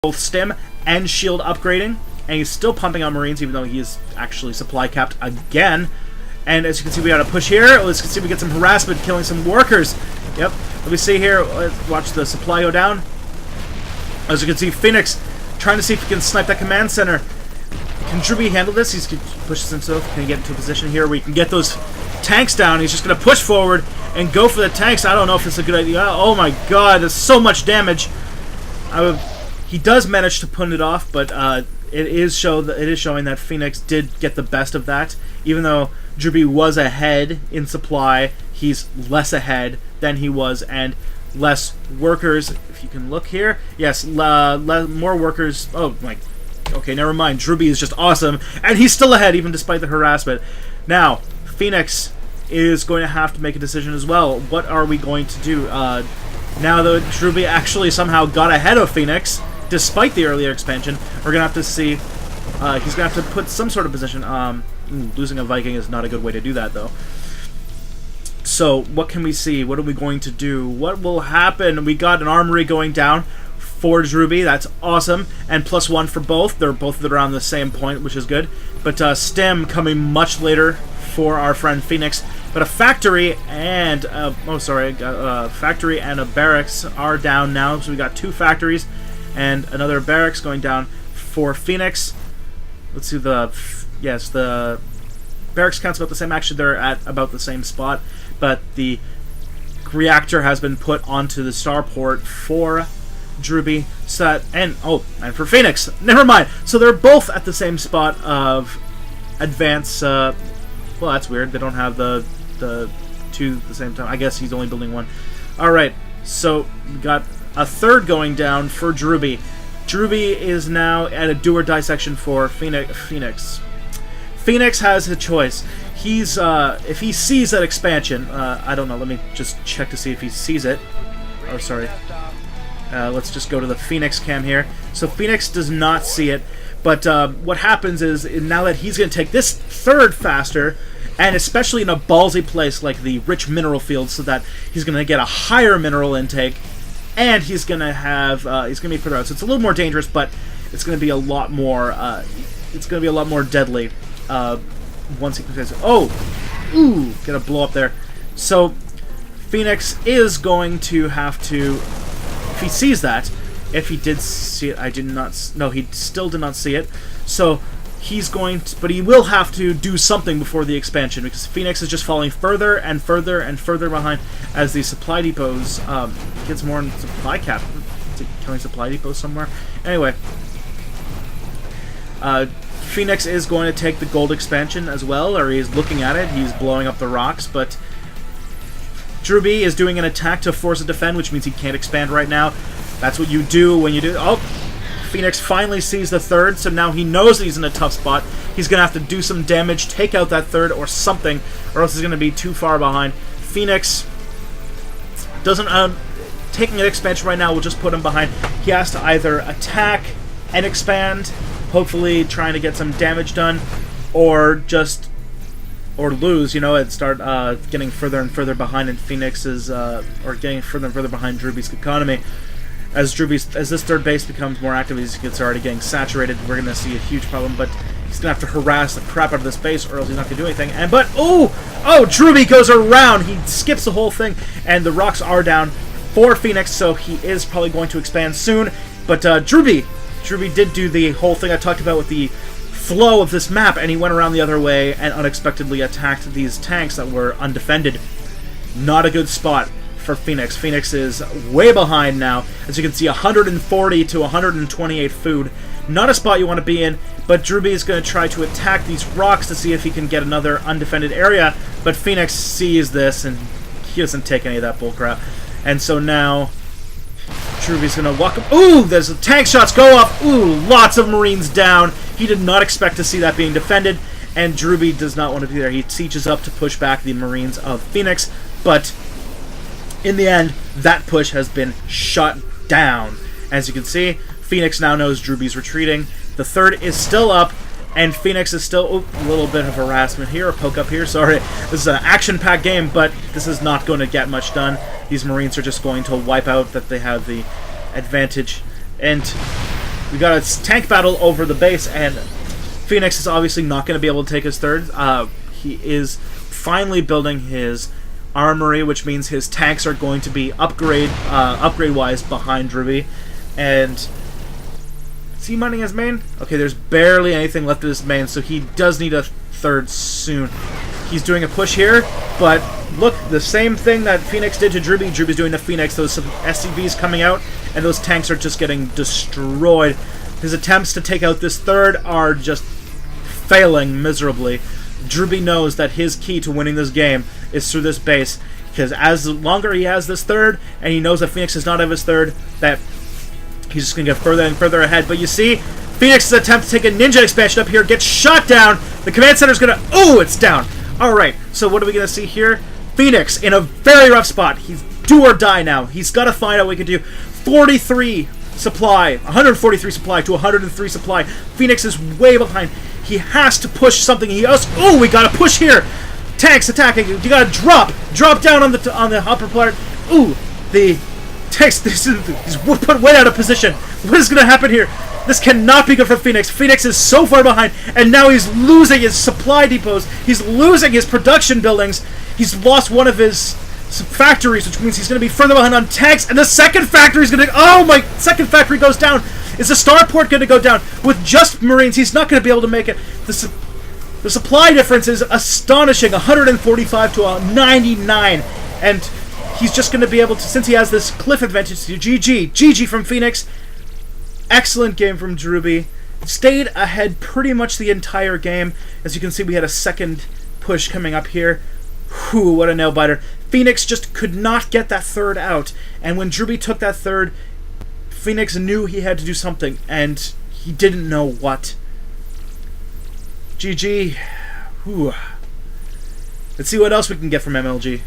both stim and shield upgrading, and he's still pumping on Marines, even though he is actually supply capped again. And as you can see, we got a push here. As you can see, we get some harassment, killing some workers. Yep. Let me see here. Let's watch the supply go down. As you can see, Phoenix trying to see if he can snipe that command center. Can ROOTdrewbie handle this? He pushes himself. Can he get into a position here where he can get those tanks down? He's just going to push forward and go for the tanks. I don't know if it's a good idea. Oh my god, there's so much damage. He does manage to put it off, but it is showing that Phoenix did get the best of that. Even though ROOTdrewbie was ahead in supply, he's less ahead than he was, and less workers. If you can look here, yes, more workers. Oh my. Okay, never mind. ROOTdrewbie is just awesome, and he's still ahead even despite the harassment. Now, Phoenix is going to have to make a decision as well. What are we going to do? Now that ROOTdrewbie actually somehow got ahead of Phoenix, despite the earlier expansion, we're going to have to see... he's going to have to put some sort of position. Losing a Viking is not a good way to do that, though. So, what can we see? What are we going to do? What will happen? We got an armory going down for ROOTdrewbie. That's awesome. And +1 for both. They're both around the same point, which is good. But stim coming much later for our friend Phoenix. But a factory and... factory and a barracks are down now. So we got 2 factories and another barracks going down for Phoenix. Let's see the... Yes, the barracks count's about the same. Actually, they're at about the same spot. But the reactor has been put onto the starport for ROOTdrewbie. And for Phoenix. Never mind. So they're both at the same spot of advance. Well, that's weird. They don't have the 2 at the same time. I guess he's only building 1. All right. So we got a third going down for ROOTdrewbie. ROOTdrewbie is now at a do or die section for Phoenix. Phoenix has a choice. He's if he sees that expansion, I don't know. Let me just check to see if he sees it. Oh, sorry. Let's just go to the Phoenix cam here. So Phoenix does not see it, but what happens is now that he's going to take this third faster, and especially in a ballsy place like the rich mineral field, so that he's going to get a higher mineral intake, and he's going to have he's going to be further out. So it's a little more dangerous, but it's going to be a lot more. It's going to be a lot more deadly once he can. Ooh, get a blow up there. So Phoenix is going to have to. If he sees that, if he did see it, I did not. No, he still did not see it. So he's going to, but he will have to do something before the expansion, because Phoenix is just falling further and further and further behind as the supply depots gets more in supply cap. Is it killing supply depots somewhere? Anyway, Phoenix is going to take the gold expansion as well, or he's looking at it. He's blowing up the rocks, but ROOTdrewbie is doing an attack to force a defend, which means he can't expand right now. That's what you do when you do... Oh! Phoenix finally sees the third, so now he knows that he's in a tough spot. He's going to have to do some damage, take out that third or something, or else he's going to be too far behind. Phoenix doesn't... taking an expansion right now will just put him behind. He has to either attack and expand, hopefully trying to get some damage done, or just... or lose, and start getting further and further behind in Phoenix's, or getting further and further behind ROOTdrewbie's economy. As this third base becomes more active, he gets already getting saturated. We're going to see a huge problem, but he's going to have to harass the crap out of this base, or else he's not going to do anything. ROOTdrewbie goes around. He skips the whole thing, and the rocks are down for Phoenix, so he is probably going to expand soon. But ROOTdrewbie did do the whole thing I talked about with the flow of this map, and he went around the other way and unexpectedly attacked these tanks that were undefended. Not a good spot for Phoenix. Phoenix is way behind now. As you can see, 140 to 128 food. Not a spot you want to be in, but ROOTdrewbie is going to try to attack these rocks to see if he can get another undefended area, but Phoenix sees this, and he doesn't take any of that bullcrap. And so now ROOTdrewbie's going to walk up. Ooh, there's tank shots go off. Ooh, lots of Marines down. He did not expect to see that being defended, and ROOTdrewbie does not want to be there. He sieges up to push back the Marines of Phoenix, but in the end, that push has been shot down. As you can see, Phoenix now knows ROOTdrewbie's retreating. The third is still up, and Phoenix is still... a little bit of harassment here, or poke up here, sorry. This is an action-packed game, but this is not going to get much done. These Marines are just going to wipe out that they have the advantage. And We got a tank battle over the base, and Phoenix is obviously not going to be able to take his third. He is finally building his armory, which means his tanks are going to be upgrade-wise behind Drewbie. And is he mining his main? Okay, there's barely anything left of his main, so he does need a third soon. He's doing a push here, but look, the same thing that Phoenix did to Drewbie, Drewbie's doing to Phoenix. Those SCVs coming out, and those tanks are just getting destroyed. His attempts to take out this third are just failing miserably. Drewbie knows that his key to winning this game is through this base, because as longer he has this third, and he knows that Phoenix does not have his third, that he's just going to get further and further ahead. But you see, Phoenix's attempt to take a ninja expansion up here gets shot down. The command center's going to... Oh, it's down. Alright, so what are we going to see here? Phoenix in a very rough spot. He's do or die now. He's got to find out what he can do. 43 supply, 143 supply to 103 supply. Phoenix is way behind. He has to push something. Oh, we got to push here. Tanks attacking. You got to drop down on the upper part. Ooh, the tanks. He's put way out of position. What is going to happen here? This cannot be good for Phoenix. Phoenix is so far behind, and now he's losing his supply depots. He's losing his production buildings. He's lost one of his factories, which means he's going to be further behind on tanks, and the second factory is going to... Oh, my second factory goes down. Is the starport going to go down? With just Marines, he's not going to be able to make it. The supply difference is astonishing, 145 to 99, and he's just going to be able to... Since he has this cliff advantage, GG from Phoenix. Excellent game from Drewbie. Stayed ahead pretty much the entire game. As you can see, we had a second push coming up here. Whew, what a nail-biter. Phoenix just could not get that third out. And when Drewbie took that third, Phoenix knew he had to do something, and he didn't know what. GG. Whew. Let's see what else we can get from MLG.